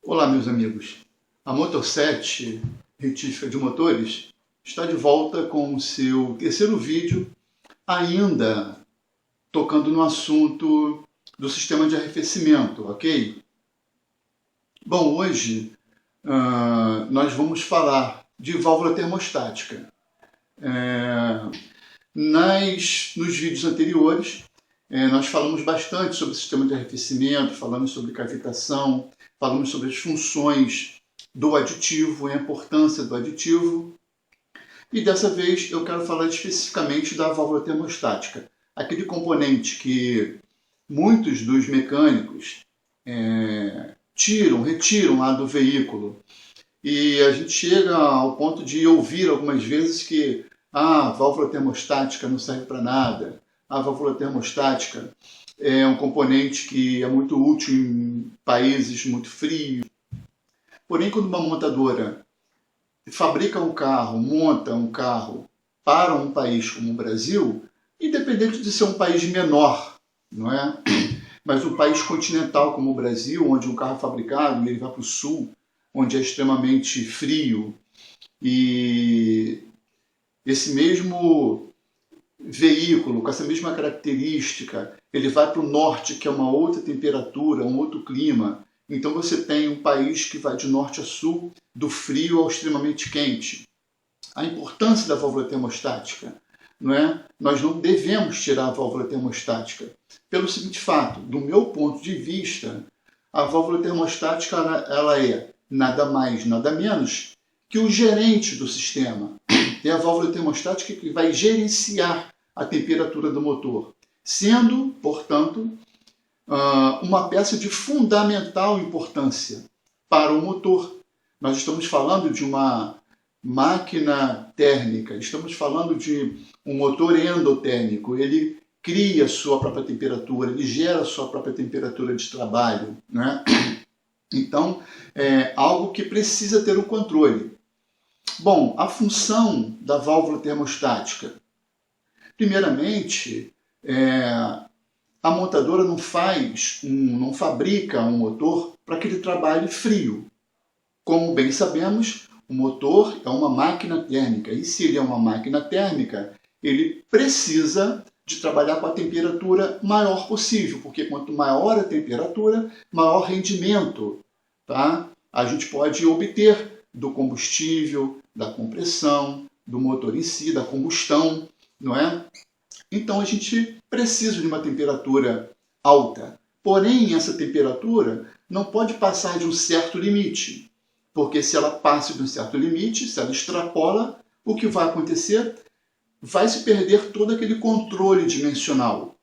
Olá, meus amigos. A Motor7, retífica de motores, está de volta com o seu terceiro vídeo, ainda tocando no assunto do sistema de arrefecimento, ok? Bom, hoje nós vamos falar de válvula termostática. Nos vídeos anteriores, nós falamos bastante sobre o sistema de arrefecimento, falamos sobre cavitação, falamos sobre as funções do aditivo e a importância do aditivo. E dessa vez eu quero falar especificamente da válvula termostática, aquele componente que muitos dos mecânicos retiram lá do veículo. E a gente chega ao ponto de ouvir algumas vezes que a válvula termostática não serve para nada, a válvula termostática é um componente que é muito útil em países muito frios. Porém, quando uma montadora fabrica um carro, monta um carro para um país como o Brasil, independente de ser um país menor, não é? Mas um país continental como o Brasil, onde um carro é fabricado e ele vai para o sul, onde é extremamente frio, e esse mesmo veículo, com essa mesma característica, ele vai para o norte, que é uma outra temperatura, um outro clima. Então você tem um país que vai de norte a sul, do frio ao extremamente quente. A importância da válvula termostática, não é? Nós não devemos tirar a válvula termostática. Pelo seguinte fato, do meu ponto de vista, a válvula termostática ela é nada mais, nada menos que o gerente do sistema. É a válvula termostática que vai gerenciar a temperatura do motor, sendo, portanto, uma peça de fundamental importância para o motor. Nós estamos falando de uma máquina térmica, estamos falando de um motor endotérmico. Ele cria a sua própria temperatura, ele gera a sua própria temperatura de trabalho, né? Então, é algo que precisa ter um controle. Bom, a função da válvula termostática. Primeiramente, a montadora não fabrica um motor para que ele trabalhe frio. Como bem sabemos, o motor é uma máquina térmica. E se ele é uma máquina térmica, ele precisa de trabalhar com a temperatura maior possível, porque quanto maior a temperatura, maior rendimento, tá? A gente pode obter do combustível, da compressão, do motor em si, da combustão, não é? Então a gente precisa de uma temperatura alta. Porém, essa temperatura não pode passar de um certo limite, porque se ela passa de um certo limite, se ela extrapola, o que vai acontecer? Vai se perder todo aquele controle dimensional.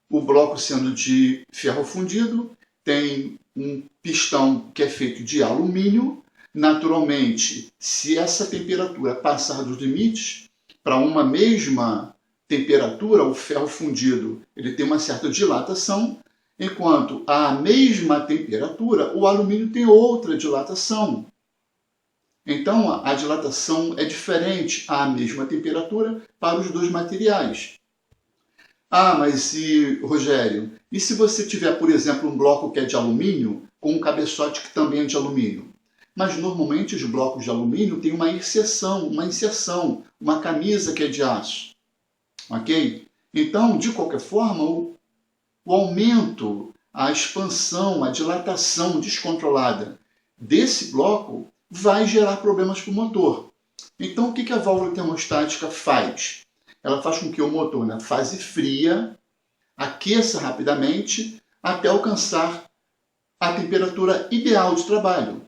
O bloco sendo de ferro fundido, tem um pistão que é feito de alumínio. Naturalmente, se essa temperatura passar dos limites, para uma mesma temperatura, o ferro fundido ele tem uma certa dilatação, enquanto à mesma temperatura, o alumínio tem outra dilatação. Então, a dilatação é diferente à mesma temperatura para os dois materiais. Ah, mas Rogério, e se você tiver, por exemplo, um bloco que é de alumínio, com um cabeçote que também é de alumínio? Mas normalmente os blocos de alumínio têm uma inserção, uma camisa que é de aço. Ok? Então, de qualquer forma, o aumento, a expansão, a dilatação descontrolada desse bloco vai gerar problemas para o motor. Então, o que a válvula termostática faz? Ela faz com que o motor, na fase fria, aqueça rapidamente até alcançar a temperatura ideal de trabalho.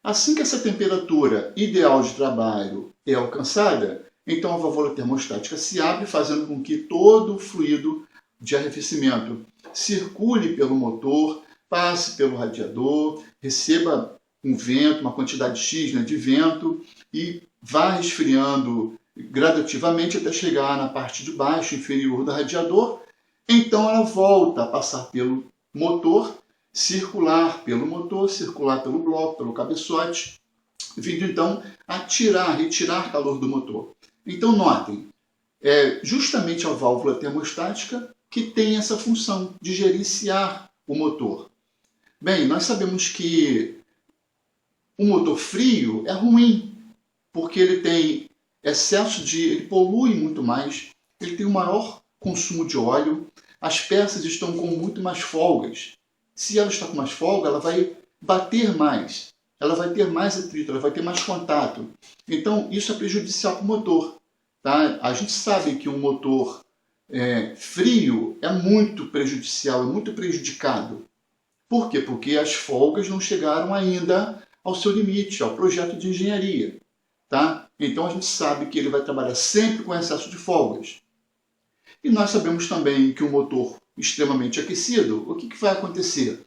Assim que essa temperatura ideal de trabalho é alcançada, então a válvula termostática se abre, fazendo com que todo o fluido de arrefecimento circule pelo motor, passe pelo radiador, receba um vento, uma quantidade X de vento e vá resfriando gradativamente até chegar na parte de baixo, inferior do radiador. Então ela volta a passar pelo motor, circular pelo motor, circular pelo bloco, pelo cabeçote, vindo então a retirar calor do motor. Então notem, é justamente a válvula termostática que tem essa função de gerenciar o motor. Bem, nós sabemos que O motor frio é ruim, porque ele tem ele polui muito mais, ele tem um maior consumo de óleo, as peças estão com muito mais folgas. Se ela está com mais folga, ela vai bater mais, ela vai ter mais atrito, ela vai ter mais contato. Então, isso é prejudicial para o motor. Tá? A gente sabe que um motor frio é muito prejudicial, é muito prejudicado. Por quê? Porque as folgas não chegaram ainda ao seu limite, ao projeto de engenharia. Tá? Então a gente sabe que ele vai trabalhar sempre com excesso de folgas. E nós sabemos também que um motor extremamente aquecido, o que vai acontecer?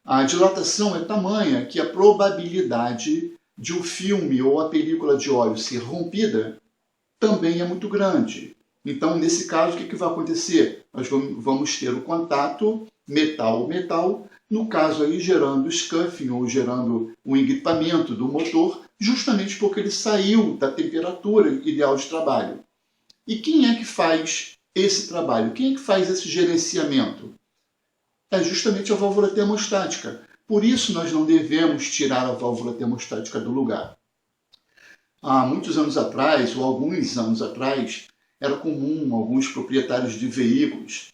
A dilatação é tamanha que a probabilidade de o filme ou a película de óleo ser rompida também é muito grande. Então, nesse caso, o que vai acontecer? Nós vamos ter o contato metal-metal, no caso aí gerando scuffing ou gerando um engripamento do motor, justamente porque ele saiu da temperatura ideal de trabalho. E quem é que faz esse trabalho? Quem é que faz esse gerenciamento? É justamente a válvula termostática. Por isso nós não devemos tirar a válvula termostática do lugar. Há muitos anos atrás, ou alguns anos atrás, era comum alguns proprietários de veículos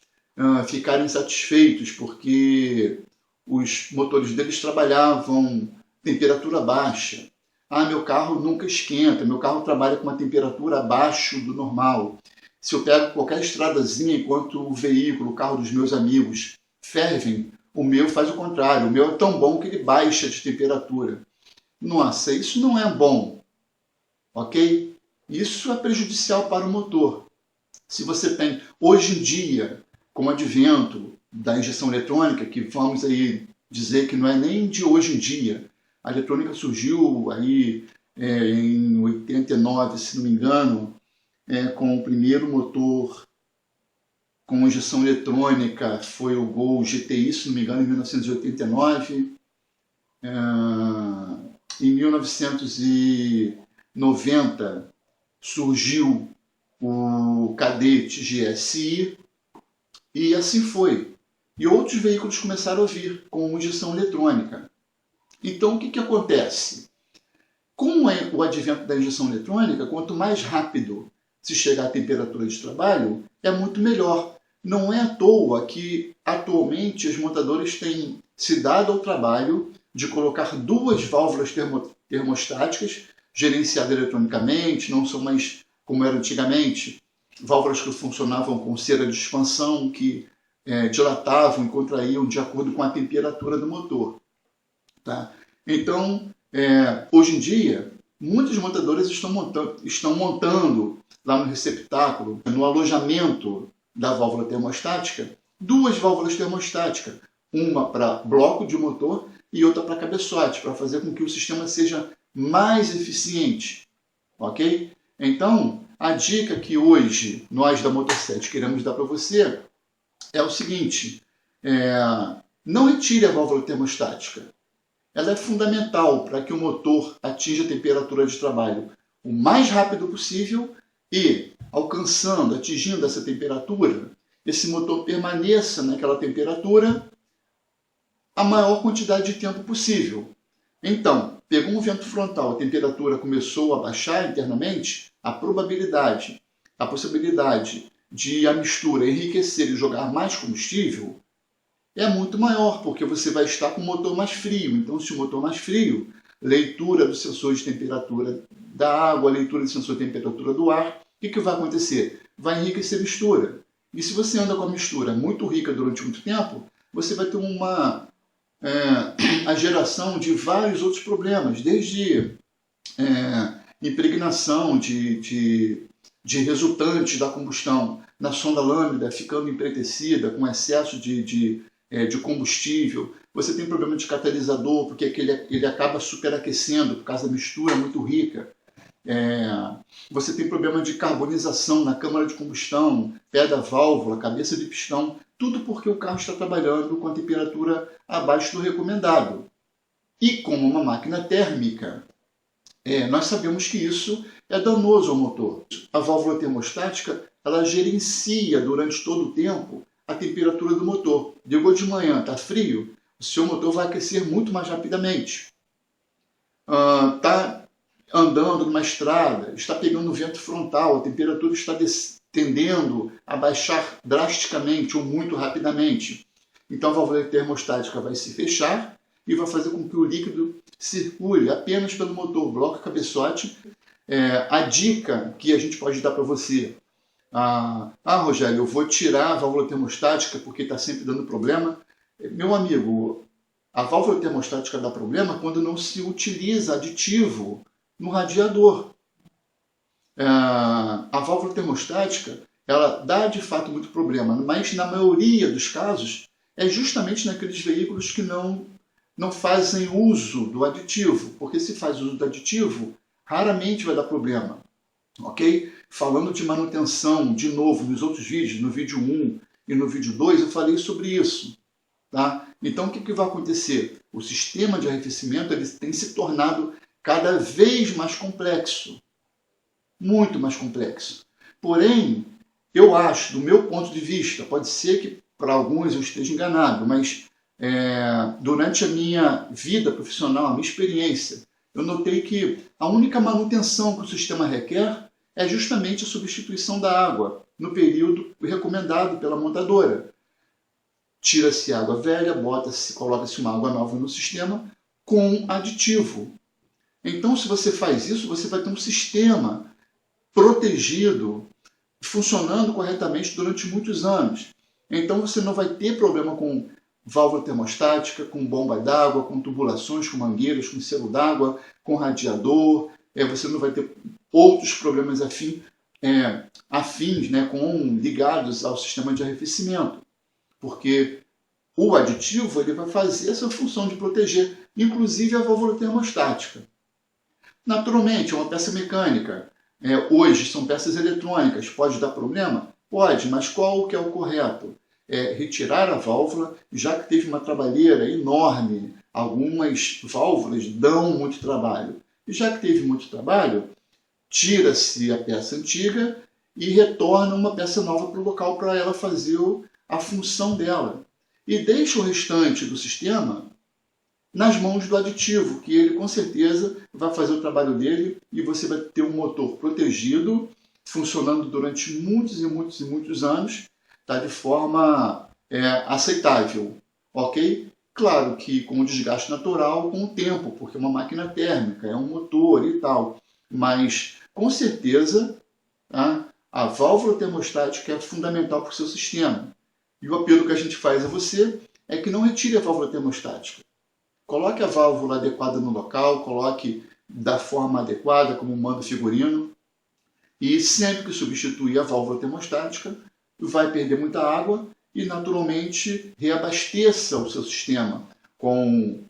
ficarem insatisfeitos porque os motores deles trabalhavam temperatura baixa. Meu carro nunca esquenta, meu carro trabalha com uma temperatura abaixo do normal. Se eu pego qualquer estradazinha enquanto o veículo, o carro dos meus amigos fervem, o meu faz o contrário. O meu é tão bom que ele baixa de temperatura. Nossa, isso não é bom. Ok? Isso é prejudicial para o motor. Se você tem, hoje em dia, com o advento da injeção eletrônica, que vamos aí dizer que não é nem de hoje em dia, a eletrônica surgiu aí em 89, se não me engano, com o primeiro motor com injeção eletrônica, foi o Gol GTI, se não me engano, em 1989. Em 1990 surgiu o Cadete GSI e assim foi. E outros veículos começaram a vir com injeção eletrônica. Então, o que acontece? Com o advento da injeção eletrônica, quanto mais rápido se chegar à temperatura de trabalho, é muito melhor. Não é à toa que, atualmente, as montadoras têm se dado ao trabalho de colocar duas válvulas termostáticas gerenciadas eletronicamente, não são mais como era antigamente, válvulas que funcionavam com cera de expansão, que dilatavam e contraíam de acordo com a temperatura do motor. Tá? Então, hoje em dia, muitas montadoras estão montando lá no receptáculo, no alojamento da válvula termostática, duas válvulas termostáticas, uma para bloco de motor e outra para cabeçote, para fazer com que o sistema seja mais eficiente. Ok? Então, a dica que hoje nós da Motor7 queremos dar para você é o seguinte: não retire a válvula termostática. Ela é fundamental para que o motor atinja a temperatura de trabalho o mais rápido possível e, atingindo essa temperatura, esse motor permaneça naquela temperatura a maior quantidade de tempo possível. Então, pegou um vento frontal, a temperatura começou a baixar internamente, a possibilidade de a mistura enriquecer e jogar mais combustível é muito maior, porque você vai estar com o motor mais frio. Então, se o motor mais frio, leitura do sensor de temperatura da água, leitura do sensor de temperatura do ar, o que vai acontecer? Vai enriquecer a mistura. E se você anda com a mistura muito rica durante muito tempo, você vai ter a geração de vários outros problemas, desde impregnação de resultantes da combustão na sonda lambda, ficando empretecida, com excesso de combustível. Você tem problema de catalisador, porque ele acaba superaquecendo por causa da mistura muito rica. Você tem problema de carbonização na câmara de combustão, pé da válvula, cabeça de pistão, tudo porque o carro está trabalhando com a temperatura abaixo do recomendado. E como uma máquina térmica, nós sabemos que isso é danoso ao motor. A válvula termostática, ela gerencia durante todo o tempo a temperatura do motor. Ligou de manhã, está frio, o seu motor vai aquecer muito mais rapidamente. está andando numa estrada, está pegando vento frontal, a temperatura está tendendo a baixar drasticamente ou muito rapidamente. Então a válvula termostática vai se fechar e vai fazer com que o líquido circule apenas pelo motor, bloco e cabeçote. A dica que a gente pode dar para você: Rogério, eu vou tirar a válvula termostática porque está sempre dando problema. Meu amigo, a válvula termostática dá problema quando não se utiliza aditivo no radiador. A válvula termostática, ela dá de fato muito problema, mas na maioria dos casos é justamente naqueles veículos que não fazem uso do aditivo, porque se faz uso do aditivo, raramente vai dar problema, ok? Falando de manutenção, de novo, nos outros vídeos, no vídeo 1 e no vídeo 2, eu falei sobre isso, tá? Então, o que vai acontecer? O sistema de arrefecimento ele tem se tornado cada vez mais complexo, muito mais complexo. Porém, eu acho, do meu ponto de vista, pode ser que para alguns eu esteja enganado, mas durante a minha vida profissional, a minha experiência, eu notei que a única manutenção que o sistema requer é justamente a substituição da água no período recomendado pela montadora. Tira-se água velha, coloca-se uma água nova no sistema com aditivo. Então, se você faz isso, você vai ter um sistema protegido, funcionando corretamente durante muitos anos. Então, você não vai ter problema com válvula termostática, com bomba d'água, com tubulações, com mangueiras, com selo d'água, com radiador. Você não vai ter outros problemas afins, né, ligados ao sistema de arrefecimento, porque o aditivo ele vai fazer essa função de proteger, inclusive a válvula termostática. Naturalmente, é uma peça mecânica. Hoje são peças eletrônicas. Pode dar problema? Pode, mas qual que é o correto? Retirar a válvula, já que teve uma trabalheira enorme. Algumas válvulas dão muito trabalho. E já que teve muito trabalho, tira-se a peça antiga e retorna uma peça nova para o local para ela fazer a função dela. E deixa o restante do sistema nas mãos do aditivo, que ele com certeza vai fazer o trabalho dele e você vai ter um motor protegido, funcionando durante muitos e muitos e muitos anos, tá, de forma aceitável, ok? Claro que com o desgaste natural, com o tempo, porque é uma máquina térmica, é um motor e tal, mas com certeza a válvula termostática é fundamental para o seu sistema. E o apelo que a gente faz a você é que não retire a válvula termostática. Coloque a válvula adequada no local, coloque da forma adequada, como manda o figurino. E sempre que substituir a válvula termostática, vai perder muita água e, naturalmente, reabasteça o seu sistema com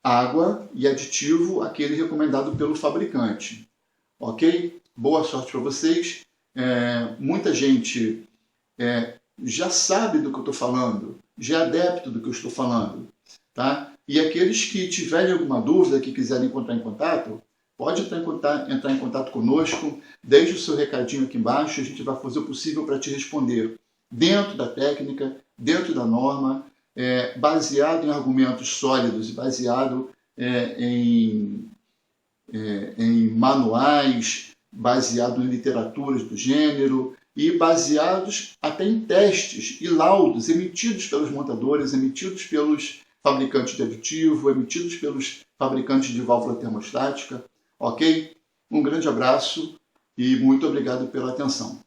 água e aditivo, aquele recomendado pelo fabricante. Ok? Boa sorte para vocês. Muita gente já sabe do que eu estou falando, já é adepto do que eu estou falando, tá? E aqueles que tiverem alguma dúvida, que quiserem entrar em contato, pode entrar em contato conosco, deixe o seu recadinho aqui embaixo, a gente vai fazer o possível para te responder dentro da técnica, dentro da norma, baseado em argumentos sólidos e baseado em manuais, baseado em literaturas do gênero e baseados até em testes e laudos emitidos pelos montadores, emitidos pelos fabricantes de aditivo, emitidos pelos fabricantes de válvula termostática, ok? Um grande abraço e muito obrigado pela atenção.